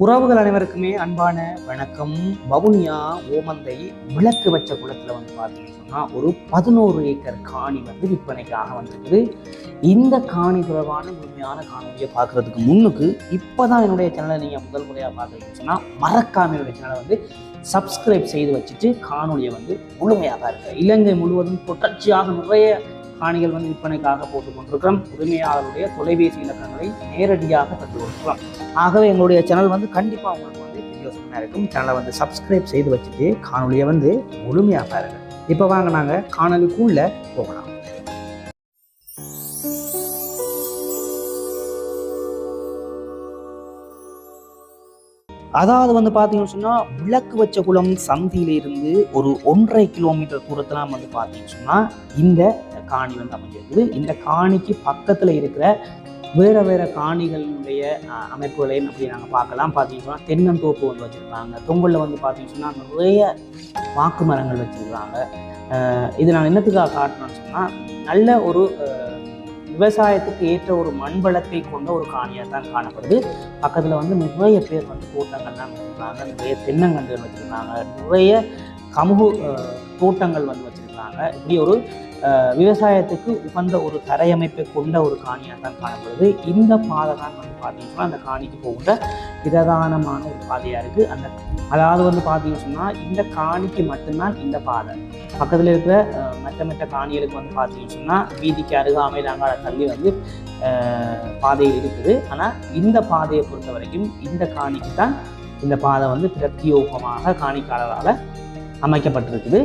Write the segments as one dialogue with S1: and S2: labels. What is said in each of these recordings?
S1: உறவுகள் அனைவருக்குமே அன்பான வணக்கம். வவுனியா ஓமந்தை விளக்கு வச்ச குளத்தில் பார்த்தீங்கன்னு சொன்னால் ஒரு 11 ஏக்கர் காணி விற்பனைக்காக வந்திருக்குது. இந்த காணி தொடர்பான முழுமையான காணொலியை பார்க்குறதுக்கு முன்னுக்கு இப்போ தான் என்னுடைய சேனலை நீங்கள் முதல் முறையாக பார்க்குறீங்கன்னு சொன்னால் மறக்காம என்னுடைய சேனலை சப்ஸ்கிரைப் செய்து வச்சுட்டு காணொலியை முழுமையாக பாருங்கள். இலங்கை முழுவதும் தொடர்ச்சியாக நிறைய காணிகள் விற்பனைக்காக போட்டுக் கொண்டிருக்கிறோம். உரிமையாளருடைய தொலைபேசி இலக்கங்களை நேரடியாக தந்து கொடுக்கிறோம். ஆகவே எங்களுடைய சேனல் கண்டிப்பாக உங்களுக்கு யோசனையாக இருக்கும். சேனலை சப்ஸ்கிரைப் செய்து வச்சுட்டு காணொலியை முழுமையாக பாருங்க. இப்போ வாங்க நாங்கள் காணொலிக்குள்ளே போகலாம். அதாவது பார்த்தீங்கன்னு சொன்னால் விளக்கு வச்ச குளம் சந்தியிலிருந்து ஒரு 1.5 கிலோமீட்டர் தூரத்தில் பார்த்தீங்கன்னு சொன்னால் இந்த காணி அமைஞ்சிருக்குது. இந்த காணிக்கு பக்கத்தில் இருக்கிற வேறு காணிகளுடைய அமைப்புகளையும் அப்படி நாங்கள் பார்க்கலாம். பார்த்தீங்கன்னு சொன்னால் தென்னந்தோப்பு வச்சுருக்காங்க. தொங்கலில் பார்த்தீங்கன்னு சொன்னால் நிறைய வாக்கு மரங்கள் வச்சுருக்காங்க. இது நான் என்னத்துக்காக காட்டணும்னு சொன்னால் நல்ல ஒரு விவசாயத்துக்கு ஏற்ற ஒரு மண்வளத்தை கொண்ட ஒரு காணியாக தான் காணப்படுது. பக்கத்தில் நிறைய பேர் தோட்டங்கள்லாம் வச்சுருக்காங்க, நிறைய தென்னங்கன்றுகள் வச்சுருக்காங்க, நிறைய கமுகு தோட்டங்கள் வச்சுருக்காங்க. இப்படி ஒரு விவசாயத்துக்கு உகந்த ஒரு தரையமைப்பை கொண்ட ஒரு காணியாக தான் காணப்படுது. இந்த பாதை தான் பார்த்தீங்கன்னா அந்த காணிக்கு போகின்ற பிரதானமான ஒரு பாதையாக இருக்குது. அதாவது பார்த்தீங்கன்னு சொன்னால் இந்த காணிக்கு மட்டும்தான் இந்த பாதை. பக்கத்தில் இருக்கிற மற்ற காணிகளுக்கு பார்த்தீங்கன்னு சொன்னால் வீதிக்கு அருகாமையில் அங்காள தள்ளி பாதையில் இருக்குது. ஆனால் இந்த பாதையை பொறுத்த வரைக்கும் இந்த காணிக்கு தான் இந்த பாதை பிரத்யோகமாக காணிக்காரரால் அமைக்கப்பட்டிருக்குது.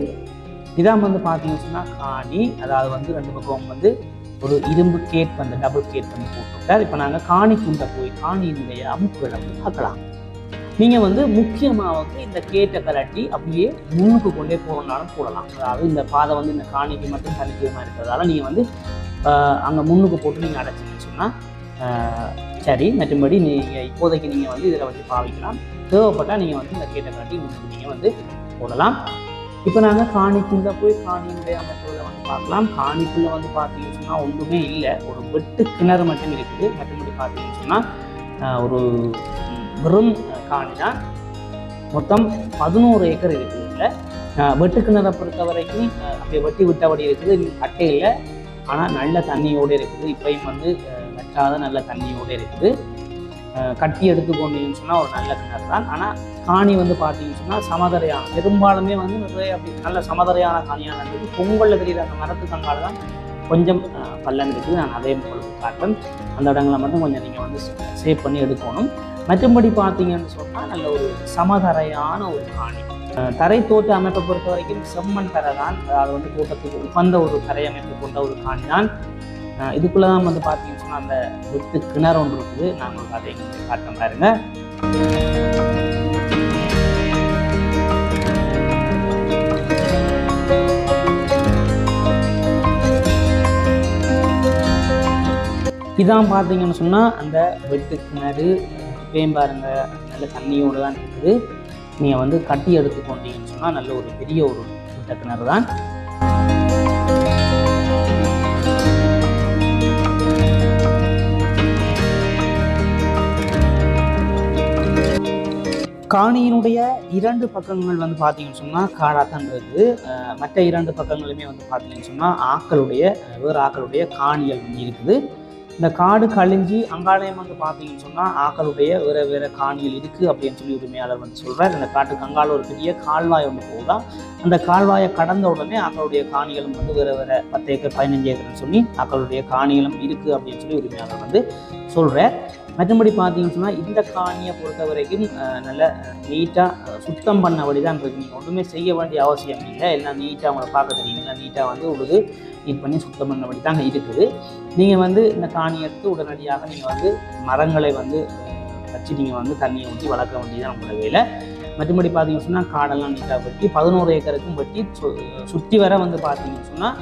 S1: இதான் பார்த்தீங்கன்னு சொன்னால் காணி. அதாவது 2 பக்கம் ஒரு இரும்பு கேட் டபுள் கேட் போட்டுவிட்டார். இப்போ நாங்கள் காணிக்குண்டை போய் காணியினுடைய அமைப்புகளை பார்க்கலாம். நீங்கள் முக்கியமாக இந்த கேட்டை கலட்டி அப்படியே முன்னுக்கு கொண்டே போகணுன்னாலும் போடலாம். அதாவது இந்த பாதை இந்த காணிக்கு மட்டும் தனித்துவமாக இருக்கிறதால நீங்கள் அங்கே முன்னுக்கு போட்டு நீங்கள் அடைச்சிங்கன்னு சொன்னால் சரி. மற்றபடி நீங்கள் இப்போதைக்கு நீங்கள் இதில் பாவிக்கலாம். தேவைப்பட்டால் நீங்கள் இந்த கேட்டை கலட்டி முன்னுக்கு நீங்கள் போடலாம். இப்போ நாங்கள் காணிக்குள்ளே போய் காணியினுடைய அமைப்புகளை பார்க்கலாம். காணிக்குள்ளே பார்த்தீங்கன்னு சொன்னால் ஒன்றுமே இல்லை, ஒரு வெட்டு கிணறு மட்டும் இருக்குது. மற்றபடி பார்த்தீங்கன்னு சொன்னால் ஒரு வெறும் காணி தான். மொத்தம் 11 ஏக்கர் இருக்குது. இல்லை வெட்டு கிணறை பொறுத்த வரைக்கும் அப்படியே வெட்டி விட்டபடி இருக்குது. கட்டை இல்லை, ஆனால் நல்ல தண்ணியோடு இருக்குது. இப்போயும் வெட்டாத நல்ல தண்ணியோடு இருக்குது. கட்டி எடுத்துக்கொண்டீங்கன்னு சொன்னால் ஒரு நல்ல கிணறு தான். ஆனால் காணி பார்த்தீங்கன்னு சொன்னால் சமதரையான பெரும்பாலுமே நிறைய அப்படி நல்ல சமதரையான காணியாக இருந்தது. பொங்கலில் தெரியுற அந்த மரத்துக்கு அங்கால தான் கொஞ்சம் பள்ளம் இருக்குது. நான் அதே காட்டுறேன். அந்த இடங்களை மட்டும் கொஞ்சம் நீங்கள் சேவ் பண்ணி எடுக்கணும். மற்றபடி பார்த்தீங்கன்னு சொன்னால் நல்ல ஒரு சமதரையான ஒரு காணி. தரை தோட்ட அமைப்பை பொறுத்த வரைக்கும் செம்மண் தரை தான். அதாவது தோட்டத்துக்கு உகந்த ஒரு தரை அமைப்பு கொண்ட ஒரு காணி தான். இதுக்குள்ளே தான் பார்த்தீங்கன்னு சொன்னால் அந்த வெட்டு கிணறு ஒன்று இருக்குது. நாங்கள் அதை காட்டுறோம் பாருங்க. இதான் பார்த்தீங்கன்னு சொன்னால் அந்த வெட்டு கிணறு. இப்பயும் பாருங்க நல்ல தண்ணியோடு தான் இருக்குது. நீங்கள் கட்டி எடுத்துக்கொண்டீங்கன்னு சொன்னால் நல்ல ஒரு பெரிய ஒரு வெட்ட கிணறு தான். காணியினுடைய 2 பக்கங்கள் பார்த்தீங்கன்னு சொன்னால் காடாத்தான் இருக்குது. மற்ற 2 பக்கங்களுமே பார்த்தீங்கன்னு சொன்னால் வேறு ஆக்களுடைய காணிகள் இருக்குது. இந்த காடு கழிஞ்சி அங்காலயம் பார்த்தீங்கன்னு சொன்னால் ஆக்களுடைய வேறு காணிகள் இருக்குது அப்படின்னு சொல்லி உரிமையாளர் சொல்கிறார். இந்த காட்டுக்கு அங்கால ஒரு பெரிய கால்வாய் ஒன்று போகுதான். அந்த கால்வாயை கடந்த உடனே ஆக்களுடைய காணிகளும் வேறு 10 ஏக்கர் 15 ஏக்கர்னு சொல்லி ஆக்களுடைய காணிகளும் இருக்குது அப்படின்னு சொல்லி உரிமையாளர் சொல்கிறார். மற்றபடி பார்த்தீங்கன்னு சொன்னால் இந்த காணியை பொறுத்த வரைக்கும் நல்ல நீட்டாக சுத்தம் பண்ணபடி தான் இருக்குது. நீங்கள் ஒன்றுமே செய்ய வேண்டிய அவசியம் இல்லை. எல்லாம் நீட்டாக அவங்கள பார்க்க தெரியுங்களா, நீட்டாக உங்களுக்கு நீட் பண்ணி சுத்தம் பண்ணபடி தான் இருக்குது. நீங்கள் இந்த காணியை எடுத்து உடனடியாக நீங்கள் மரங்களை வச்சு நீங்கள் தண்ணியை ஊற்றி வளர்க்க வேண்டியதான் உங்களோட வேலை. மற்றபடி பார்த்தீங்கன்னு சொன்னால் காடெல்லாம் நீட்டாக வெட்டி 11 ஏக்கருக்கும் வெட்டி சுற்றி வர பார்த்தீங்கன்னு சொன்னால்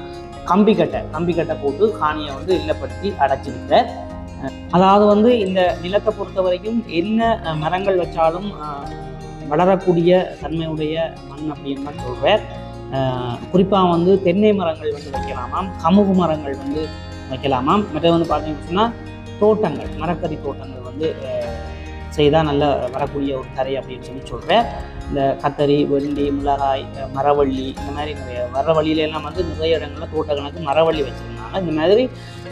S1: கம்பிக்கட்டை போட்டு காணியை இல்லப்படுத்தி அடைச்சிருக்க. அதாவது இந்த நிலத்தை பொறுத்த வரைக்கும் என்ன மரங்கள் வச்சாலும் வளரக்கூடிய தன்மையுடைய மண் அப்படின்னு தான் சொல்கிறார். குறிப்பாக தென்னை மரங்கள் வைக்கலாமாம், கமுகு மரங்கள் வைக்கலாமாம். மற்ற பார்த்தீங்கன்னு சொன்னால் தோட்டங்கள், மரக்கறி தோட்டங்கள் செய்தால் நல்ல வரக்கூடிய ஒரு தரை அப்படின்னு சொல்கிறேன். இந்த கத்தரி, வெண்டி, மிளகாய், மரவள்ளி இந்த மாதிரி நிறைய வர வழியிலெல்லாம் வந்து நிறைய இடங்களில் தோட்டக்கணக்கு மரவள்ளி வச்சுருந்தாங்க. இந்த மாதிரி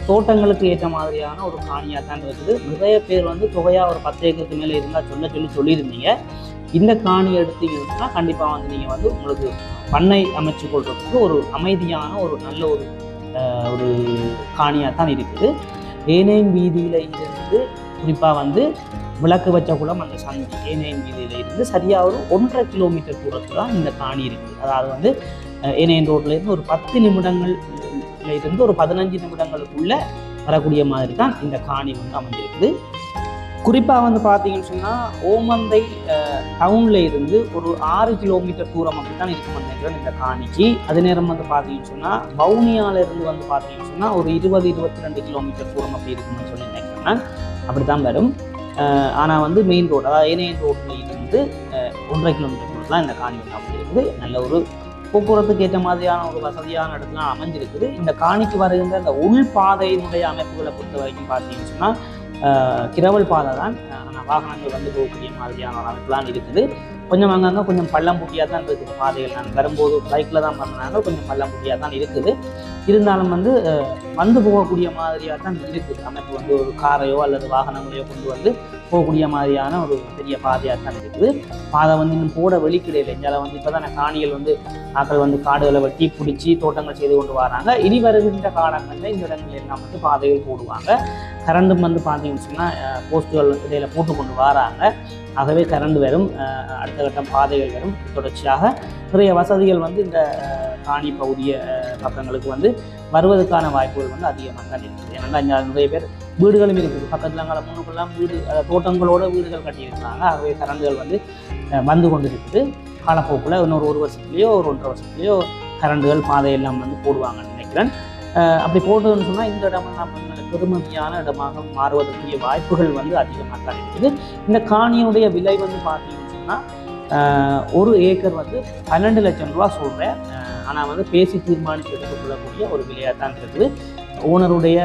S1: தோட்டங்களுக்கு ஏற்ற மாதிரியான ஒரு காணியாக தான் இருக்குது. நிறைய பேர் வந்து தொகையாக ஒரு 10 ஏக்கருக்கு மேலே இருந்தால் சொல்லியிருந்தீங்க. இந்த காணி எடுத்தீங்கன்னா கண்டிப்பாக வந்து நீங்கள் வந்து உங்களுக்கு பண்ணை அமைச்சு கொள்றதுக்கு ஒரு அமைதியான ஒரு நல்ல ஒரு காணியாக தான் இருக்குது. ஏனையின் வீதியில் இருந்து குறிப்பாக வந்து விளக்கு வச்ச குளம் அந்த சந்தி ஏனையின் வீதியில் இருந்து சரியாக ஒரு 1.5 கிலோமீட்டர் தூரத்தில் தான் இந்த காணி இருக்குது. அதாவது வந்து ஏனையின் ரோட்லேருந்து ஒரு 10 நிமிடங்கள்ல இருந்து ஒரு 15 நிமிடங்களுக்குள்ளே வரக்கூடிய மாதிரி தான் இந்த காணி வந்து அமைஞ்சிருக்குது. குறிப்பாக வந்து பார்த்தீங்கன்னு சொன்னால் ஓமந்தை டவுனில் இருந்து ஒரு 6 கிலோமீட்டர் தூரம் அப்படி தான் இருக்கும் நினைக்கிறேன் இந்த காணிக்கு. அது நேரம் வந்து பார்த்தீங்கன்னு சொன்னால் வவுனியாவிலேருந்து வந்து பார்த்தீங்கன்னு சொன்னால் ஒரு 20-22 கிலோமீட்டர் தூரம் அப்படி இருக்குன்னு சொல்லி நினைக்கிறேன். அப்படி தான் வரும். ஆனால் வந்து மெயின் ரோடு, அதாவது ஏனையன் ரோட்டில் இருந்து 1.5 கிலோமீட்டர் தூரம் தான் இந்த காணி வந்து அமைஞ்சிருக்குது. நல்ல ஒரு போக்குவரத்துக்கு ஏற்ற மாதிரியான ஒரு வசதியான இடத்துல அமைஞ்சிருக்குது. இந்த காணிக்கு வருகின்ற இந்த உள் பாதையினுடைய அமைப்புகளை பொறுத்த வரைக்கும் பார்த்தீங்கன்னு சொன்னால் கிரவல் பாதை தான். ஆனால் வாகனங்கள் வந்து போகக்கூடிய மாதிரியான ஒரு அமைப்புலாம் இருக்குது. கொஞ்சம் அங்கங்கே கொஞ்சம் பள்ளம் புட்டியாக தான் இருக்குது பாதைகள். நான் வரும்போது பைக்கில் தான் பண்ணாங்க, கொஞ்சம் பள்ளம் புட்டியாக தான் இருக்குது. இருந்தாலும் வந்து போகக்கூடிய மாதிரியாக தான் இருக்குது அமைப்பு. வந்து ஒரு காரையோ அல்லது வாகனங்களையோ கொண்டு வந்து போகக்கூடிய மாதிரியான ஒரு பெரிய பாதையாக தான் இருக்குது. பாதை வந்து இன்னும் போட வெளிக்கிடையில் இந்தியாவில் வந்து இப்போ தான் காணிகள் வந்து ஆக்கள் வந்து காடுகளை வெட்டி பிடிச்சி தோட்டங்கள் செய்து கொண்டு வராங்க. இனி வருகின்ற காலங்களில் இந்த இடங்கள் எல்லாம் வந்து பாதைகள் போடுவாங்க. கரண்டும் வந்து பார்த்தீங்கன்னு சொன்னால் போஸ்ட்டுகள் இடையில போட்டு கொண்டு வராங்க. ஆகவே கரண்ட் வரும், அடுத்த கட்டம் பாதைகள் வரும். தொடர்ச்சியாக நிறைய வசதிகள் வந்து இந்த காணி பகுதிய பக்கங்களுக்கு வந்து வருவதற்கான வாய்ப்புகள் வந்து அதிகமாக தான் இருக்குது. ஏன்னா இங்கே நிறைய பேர் வீடுகளும் இருக்குது. பக்கத்தில் அங்கே முன்னுக்கெல்லாம் வீடு தோட்டங்களோட வீடுகள் கட்டியிருக்கிறாங்க. ஆகவே கரண்டுகள் வந்து கொண்டு இருக்குது. காலப்போக்கில் இன்னொரு 1 வருஷத்துலேயோ ஒரு 1.5 வருஷத்துலேயோ கரண்டுகள் பாதையெல்லாம் வந்து போடுவாங்கன்னு நினைக்கிறேன். அப்படி போட்டதுன்னு சொன்னால் இந்த இடம் நம்ம பெருமதியான இடமாக மாறுவதற்குரிய வாய்ப்புகள் வந்து அதிகமாக தான் இருக்குது. இந்த காணியினுடைய விலை வந்து பார்த்தீங்கன்னு சொன்னால் 1 ஏக்கர் வந்து 12 லட்சம் ரூபா சொல்கிறேன். ஆனால் வந்து பேசி தீர்மானித்து எடுத்துக்கொள்ளக்கூடிய ஒரு விலையாக தான் இருக்குது. ஓனருடைய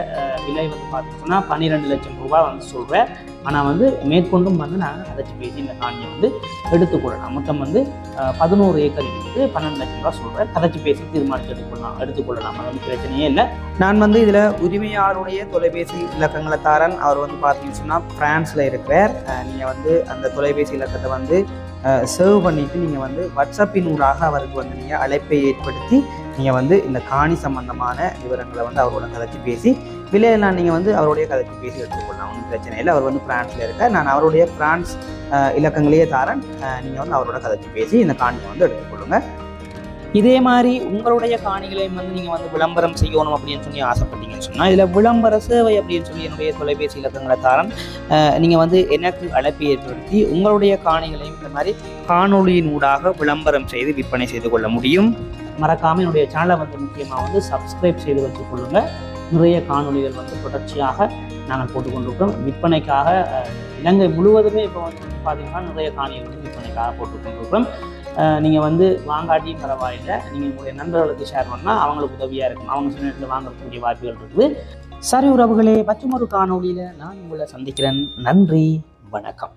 S1: விலை வந்து பார்த்தீங்கன்னா 12 லட்சம் ரூபாய் வந்து சொல்கிறேன். ஆனால் வந்து மேற்கொண்டும் வந்து நாங்கள் கதைச்சி பேசி இந்த காணியை வந்து எடுத்துக்கொள்ளலாம். மொத்தம் வந்து 11 ஏக்கர் இருக்குது. 12 லட்சம் ரூபா சொல்கிறேன். கதைச்சி பேசி தீர்மானித்து எடுத்துக்கொள்ளலாம். அது வந்து பிரச்சனையே இல்லை. நான் வந்து இதில் உரிமையாளருடைய தொலைபேசி இலக்கங்களை தாரன். அவர் வந்து பார்த்தீங்கன்னு சொன்னால் ஃப்ரான்ஸில் இருக்கிறார். நீங்கள் வந்து அந்த தொலைபேசி இலக்கத்தை வந்து சேவ் பண்ணிவிட்டு நீங்கள் வந்து வாட்ஸ்அப்பின் ஊடாக அவருக்கு வந்து நீங்கள் அழைப்பை ஏற்படுத்தி நீங்கள் வந்து இந்த காணி சம்பந்தமான விவரங்களை வந்து அவரோட கதைச்சி பேசி விலையெல்லாம் நீங்கள் வந்து அவருடைய கதைச்சி பேசி எடுத்துக்கொள்ளலாம். ஒன்றும் பிரச்சனை இல்லை. அவர் வந்து ஃப்ரான்ஸில் இருக்கார். நான் அவருடைய ஃப்ரான்ஸ் இலக்கங்களையே தாரன். நீங்கள் வந்து அவரோட கதைச்சி பேசி இந்த காணியை வந்து எடுத்துக்கொள்ளுங்கள். இதே மாதிரி உங்களுடைய காணிகளையும் வந்து நீங்கள் வந்து விளம்பரம் செய்யணும் அப்படின்னு சொல்லி ஆசைப்பட்டீங்கன்னு சொன்னால் இதில் விளம்பர சேவை அப்படின்னு சொல்லி என்னுடைய தொலைபேசி இலக்கங்களை தாரன். நீங்கள் வந்து எனக்கு அழைப்பை ஏற்படுத்தி உங்களுடைய காணிகளையும் இந்த மாதிரி காணொளியின் ஊடாக விளம்பரம் செய்து விற்பனை செய்து கொள்ள முடியும். மறக்காமல் என்னுடைய சேனலை வந்து முக்கியமாக வந்து சப்ஸ்கிரைப் செய்து வச்சுக்கொள்ளுங்கள். நிறைய காணொளிகள் வந்து தொடர்ச்சியாக நாங்கள் போட்டுக்கொண்டிருக்கிறோம். விற்பனைக்காக இலங்கை முழுவதுமே இப்போ வந்து பார்த்தீங்கன்னா நிறைய காணிகள் வந்து விற்பனைக்காக போட்டுக்கொண்டிருக்கிறோம். நீங்கள் வந்து வாங்காட்டியும் பரவாயில்லை, நீங்கள் உங்களுடைய நண்பர்களுக்கு ஷேர் பண்ணால் அவங்களுக்கு உதவியாக இருக்கும். அவங்க சில நேரத்தில் வாங்கக்கூடிய வாய்ப்புகள் இருக்குது. சரி உறவுகளே, மற்றும் ஒரு காணொளியில் நான் உங்களை சந்திக்கிறேன். நன்றி, வணக்கம்.